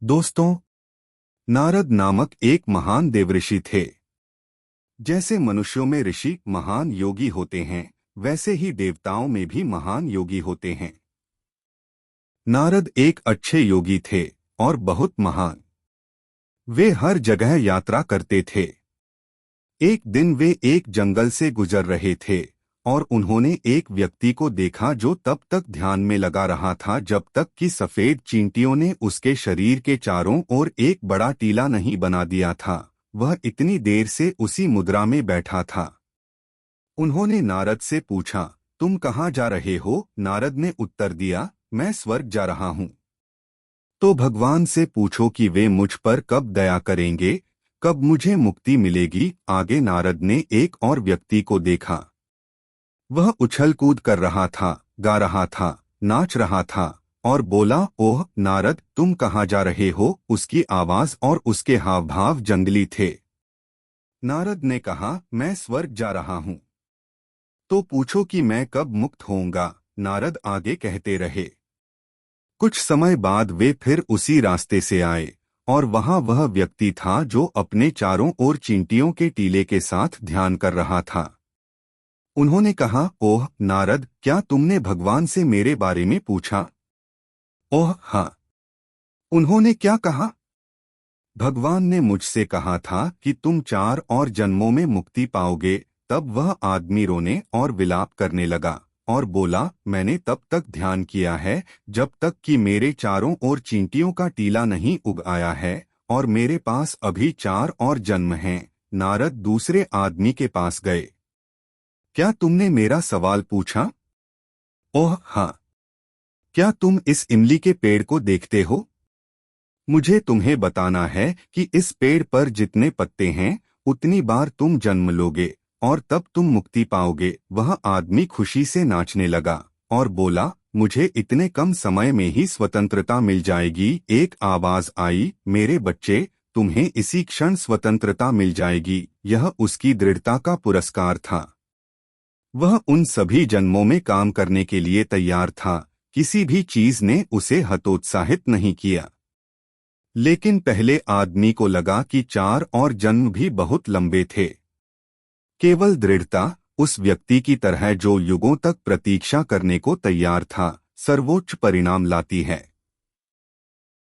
दोस्तों, नारद नामक एक महान देवऋषि थे। जैसे मनुष्यों में ऋषि महान योगी होते हैं, वैसे ही देवताओं में भी महान योगी होते हैं। नारद एक अच्छे योगी थे और बहुत महान। वे हर जगह यात्रा करते थे। एक दिन वे एक जंगल से गुजर रहे थे और उन्होंने एक व्यक्ति को देखा जो तब तक ध्यान में लगा रहा था जब तक कि सफेद चींटियों ने उसके शरीर के चारों ओर एक बड़ा टीला नहीं बना दिया था। वह इतनी देर से उसी मुद्रा में बैठा था। उन्होंने नारद से पूछा, तुम कहाँ जा रहे हो? नारद ने उत्तर दिया, मैं स्वर्ग जा रहा हूँ। तो भगवान से पूछो कि वे मुझ पर कब दया करेंगे, कब मुझे मुक्ति मिलेगी। आगे नारद ने एक और व्यक्ति को देखा। वह उछल कूद कर रहा था, गा रहा था, नाच रहा था और बोला, ओह नारद, तुम कहाँ जा रहे हो? उसकी आवाज और उसके हाव भाव जंगली थे। नारद ने कहा, मैं स्वर्ग जा रहा हूँ। तो पूछो कि मैं कब मुक्त होऊंगा? नारद आगे कहते रहे। कुछ समय बाद वे फिर उसी रास्ते से आए और वहां वह व्यक्ति था जो अपने चारों ओर चींटियों के टीले के साथ ध्यान कर रहा था। उन्होंने कहा, ओह नारद, क्या तुमने भगवान से मेरे बारे में पूछा? ओह हाँ। उन्होंने क्या कहा? भगवान ने मुझसे कहा था कि तुम 4 और जन्मों में मुक्ति पाओगे। तब वह आदमी रोने और विलाप करने लगा और बोला, मैंने तब तक ध्यान किया है जब तक कि मेरे चारों ओर चींटियों का टीला नहीं उग आया है और मेरे पास अभी 4 और जन्म हैं। नारद दूसरे आदमी के पास गए। क्या तुमने मेरा सवाल पूछा? ओह हाँ। क्या तुम इस इमली के पेड़ को देखते हो? मुझे तुम्हें बताना है कि इस पेड़ पर जितने पत्ते हैं उतनी बार तुम जन्म लोगे और तब तुम मुक्ति पाओगे। वह आदमी खुशी से नाचने लगा और बोला, मुझे इतने कम समय में ही स्वतंत्रता मिल जाएगी। एक आवाज आई, मेरे बच्चे, तुम्हें इसी क्षण स्वतंत्रता मिल जाएगी। यह उसकी दृढ़ता का पुरस्कार था। वह उन सभी जन्मों में काम करने के लिए तैयार था। किसी भी चीज ने उसे हतोत्साहित नहीं किया। लेकिन पहले आदमी को लगा कि 4 और जन्म भी बहुत लंबे थे। केवल दृढ़ता, उस व्यक्ति की तरह जो युगों तक प्रतीक्षा करने को तैयार था, सर्वोच्च परिणाम लाती है।